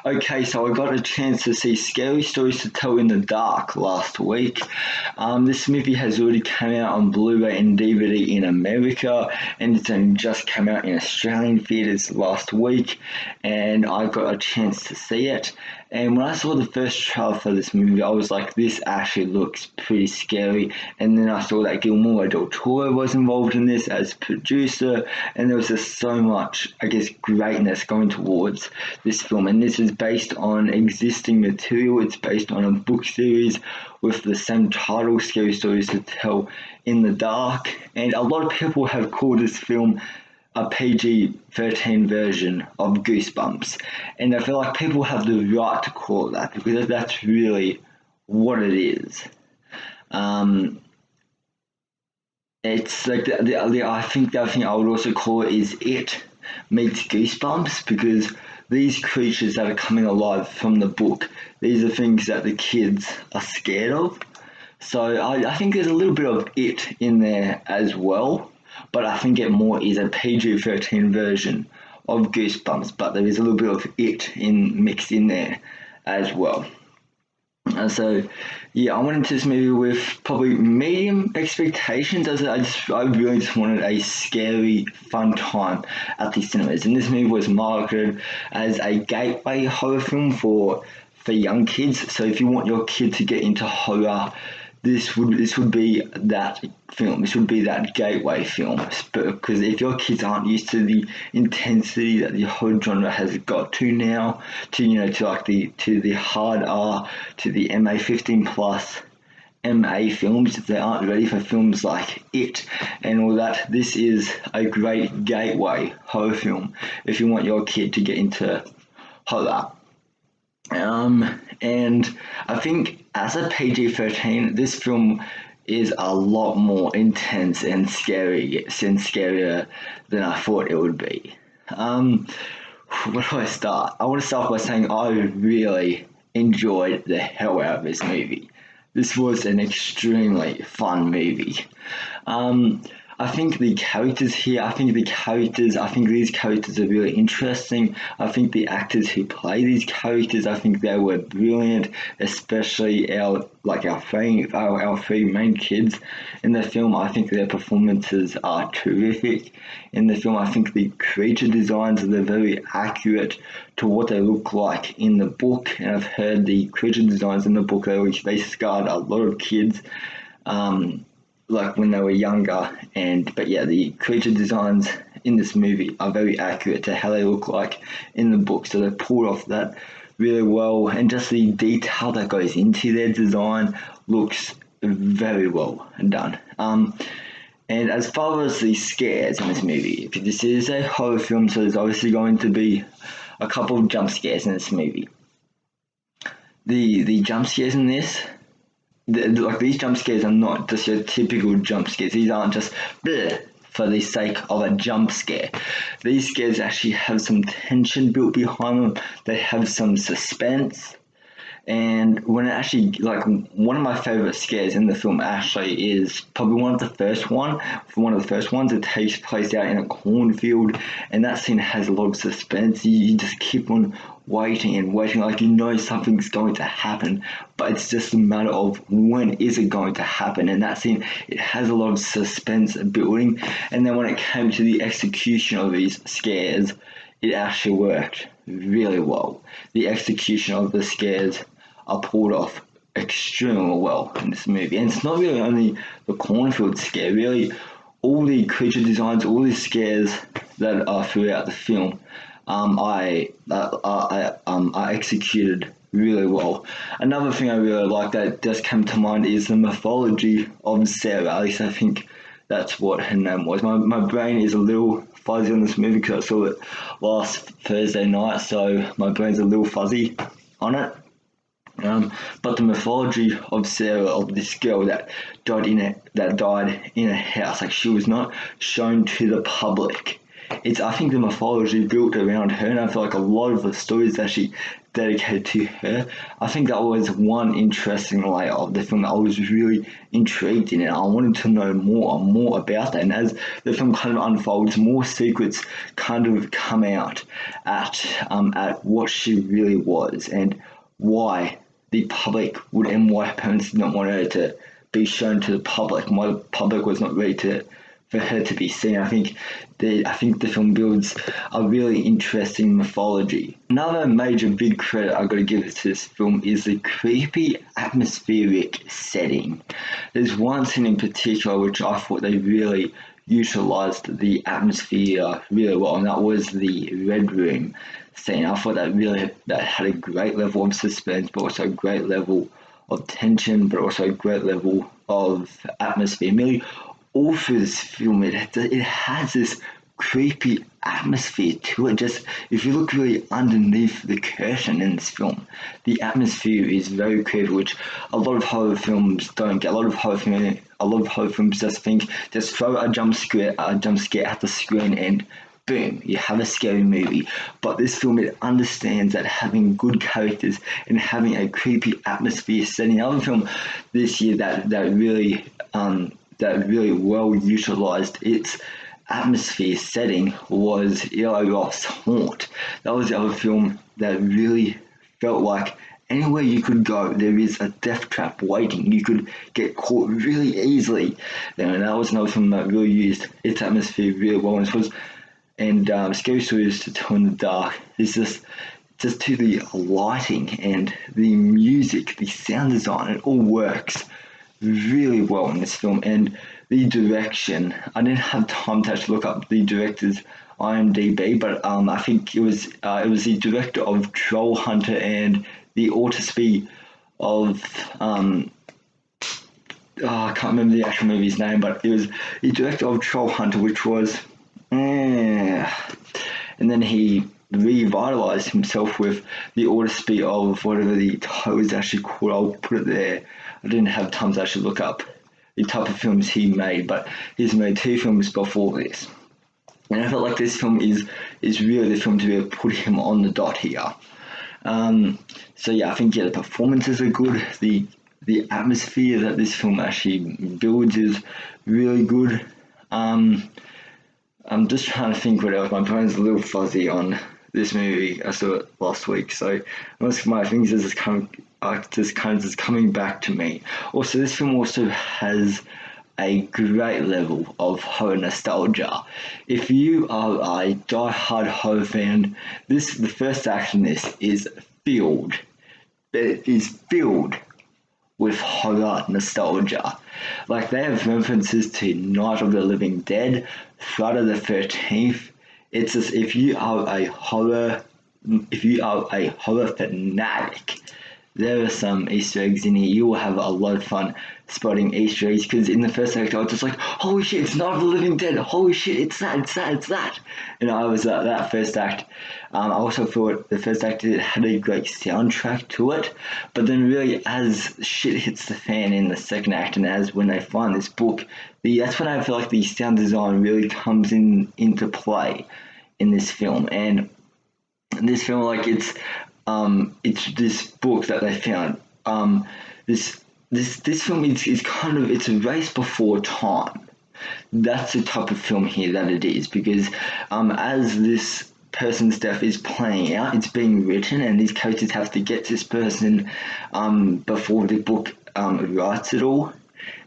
Okay, so I got a chance to see Scary Stories to Tell in the Dark last week. This movie has already come out on Blu-ray and DVD in America, and it's only just come out in Australian theatres last week, and I got a chance to see it. And when I saw the first trailer for this movie, I was like, this actually looks pretty scary. And then I saw that Guillermo del Toro was involved in this as producer, and there was just so much, I guess, greatness going towards this film. And this is based on existing material. It's based on a book series with the same title, Scary Stories to Tell in the Dark. And a lot of people have called this film a PG-13 version of Goosebumps. And I feel like people have the right to call it that because that's really what it is. It's like I think the other thing I would also call it is It meets Goosebumps, because these creatures that are coming alive from the book, these are things that the kids are scared of. So I think there's a little bit of It in there as well, but I think it more is a PG-13 version of Goosebumps, but there is a little bit of It mixed in there as well. So yeah, I went into this movie with probably medium expectations. I really just wanted a scary, fun time at the cinemas, and this movie was marketed as a gateway horror film for young kids. So if you want your kid to get into horror, this would be that film. This would be that gateway film, because if your kids aren't used to the intensity that the horror genre has got to now, to the hard R, to the MA 15 plus MA films, if they aren't ready for films like It and all that, this is a great gateway horror film if you want your kid to get into horror. And I think as a PG-13, this film is a lot more intense and scarier than I thought it would be. Where do I start? I want to start by saying I really enjoyed the hell out of this movie. This was an extremely fun movie. I think the characters here, I think these characters are really interesting. I think the actors who play these characters, I think they were brilliant, especially our three main kids in the film. I think their performances are terrific in the film. I think the creature designs are very accurate to what they look like in the book, and I've heard the creature designs in the book, they scarred a lot of kids. Like when they were younger, but yeah, the creature designs in this movie are very accurate to how they look like in the book, so they pulled off that really well, and just the detail that goes into their design looks very well done. And as far as the scares in this movie, if this is a horror film, so there's obviously going to be a couple of jump scares in this movie. The jump scares in this, these jump scares are not just your typical jump scares. These aren't just bleh for the sake of a jump scare. These scares actually have some tension built behind them. They have some suspense. And when it actually, one of my favorite scares in the film actually is probably one of the first ones. It takes place out in a cornfield, and that scene has a lot of suspense. You just keep on waiting and waiting, like you know something's going to happen, but it's just a matter of when is it going to happen. And that scene, it has a lot of suspense building, and then when it came to the execution of these scares, it actually worked really well. The execution of the scares are pulled off extremely well in this movie. And it's not really only the cornfield scare, really all the creature designs, all the scares that are throughout the film are executed really well. Another thing I really like that does come to mind is the mythology of Sarah. At least I think that's what her name was. My brain is a little fuzzy on this movie because I saw it last Thursday night, so my brain's a little fuzzy on it. But the mythology of Sarah, of this girl that died in a house, like she was not shown to the public I think the mythology built around her, and I feel like a lot of the stories actually dedicated to her. I think that was one interesting layer of the film that I was really intrigued in, and I wanted to know more and more about that. And as the film kind of unfolds, more secrets kind of come out at what she really was and why the public would, and why her parents did not want her to be shown to the public, and why the public was not ready to for her to be seen. I think the film builds a really interesting mythology. Another major big credit I've got to give to this film is the creepy atmospheric setting. There's one scene in particular which I thought they really utilized the atmosphere really well, and that was the Red Room scene. I thought that had a great level of suspense, but also a great level of tension, but also a great level of atmosphere. Really, all through this film, it has this creepy atmosphere to it. Just if you look really underneath the curtain in this film, the atmosphere is very creepy, which a lot of horror films don't get. A lot of horror films just throw a jump scare at the screen and boom, you have a scary movie. But this film, it understands that having good characters and having a creepy atmosphere setting. Another film this year that really well utilized its atmosphere setting was Eli Roth's Haunt. That was the other film that really felt like anywhere you could go, there is a death trap waiting. You could get caught really easily. And that was another film that really used its atmosphere really well. And Scary Stories to Tell in the Dark is just to the lighting and the music, the sound design, it all works really well in this film. And the direction, I didn't have time to actually look up the director's IMDb, but I think it was the director of Troll Hunter and the autopsy of I can't remember the actual movie's name, but it was the director of Troll Hunter, which was and then he revitalized himself with the autopsy of whatever the title is actually called. I'll put it there. I didn't have time to actually look up the type of films he made, but he's made 2 films before this. And I felt like this film is really the film to be able to put him on the dot here. So yeah, I think the performances are good. The atmosphere that this film actually builds is really good. I'm just trying to think what else. My brain's a little fuzzy on this movie. I saw it last week, so most of my things is just kind of coming back to me. Also, this film also has a great level of horror nostalgia. If you are a die-hard horror fan, the first act in this is filled. It is filled with horror nostalgia. Like, they have references to Night of the Living Dead, Friday the 13th. It's just, if you are a horror fanatic, there are some Easter eggs in here. You will have a lot of fun spotting Easter eggs, because in the first act I was just like, holy shit, it's Night of the Living Dead, holy shit, it's that. And I was that first act. I also thought the first act had a great soundtrack to it, but then really as shit hits the fan in the second act, and as when they find this book, that's when I feel like the sound design really comes into play in this film. And this film, like, it's this book that they found. This film is kind of, it's a race before time. That's the type of film here that it is, because as this person's death is playing out, it's being written, and these characters have to get this person before the book writes it all.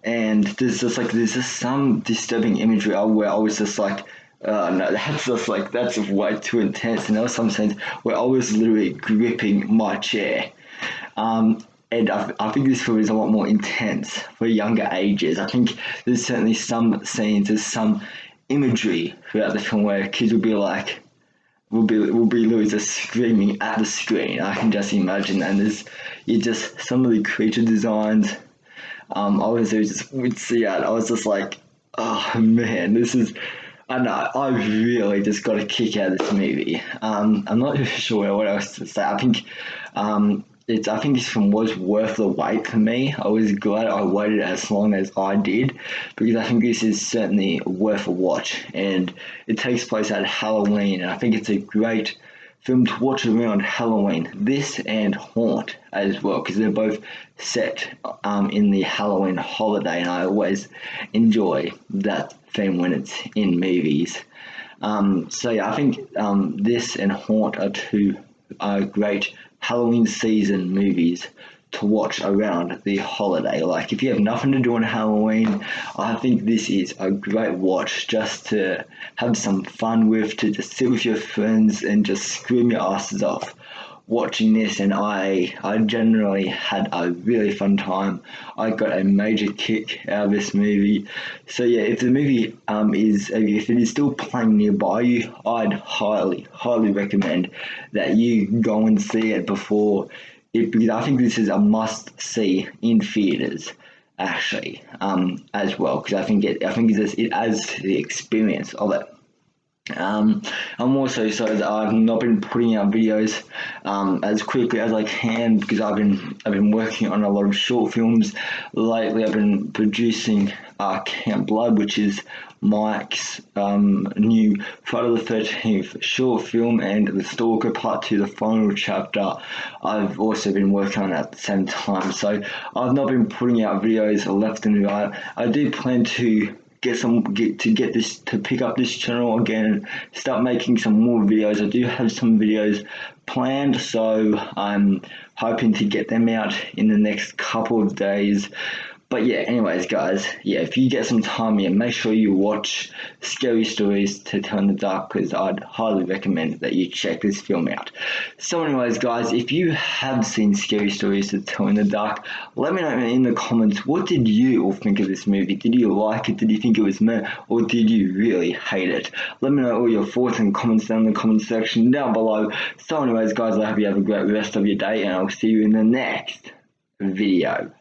And there's just some disturbing imagery where I was just like, no, that's way too intense. And there was some scenes where I was literally gripping my chair. And I think this film is a lot more intense for younger ages. I think there's certainly some scenes, there's some imagery throughout the film where kids will be literally just screaming at the screen. I can just imagine. And just some of the creature designs. I was just like, oh man, this is. I know, I really just got a kick out of this movie. I'm not sure what else to say. I think I think this film was worth the wait for me. I was glad I waited as long as I did because I think this is certainly worth a watch. And it takes place at Halloween, and I think it's a great film to watch around Halloween. This and Haunt as well, because they're both set in the Halloween holiday, and I always enjoy that theme when it's in movies. So yeah, I think this and Haunt are two great Halloween season movies to watch around the holiday. Like if you have nothing to do on Halloween, I think this is a great watch just to have some fun with, to just sit with your friends and just scream your asses off watching this, and I generally had a really fun time. I got a major kick out of this movie. So yeah, if the movie is if it is still playing nearby you, I'd highly recommend that you go and see it before it, because I think this is a must see in theaters actually, as well, because I think it adds to the experience of it. I'm also sorry that I've not been putting out videos as quickly as I can because I've been working on a lot of short films lately. I've been producing Camp Blood, which is Mike's new Friday the 13th short film, and The Stalker Part 2, the final chapter. I've also been working on at the same time, so I've not been putting out videos left and right. I do plan to get this to pick up this channel again and start making some more videos. I do have some videos planned, so I'm hoping to get them out in the next couple of days. But yeah, anyways, guys, yeah, if you get some time, yeah, make sure you watch Scary Stories to Tell in the Dark, because I'd highly recommend that you check this film out. So, anyways, guys, if you have seen Scary Stories to Tell in the Dark, let me know in the comments, what did you all think of this movie? Did you like it? Did you think it was meh? Or did you really hate it? Let me know all your thoughts and comments down in the comment section down below. So, anyways, guys, I hope you have a great rest of your day, and I'll see you in the next video.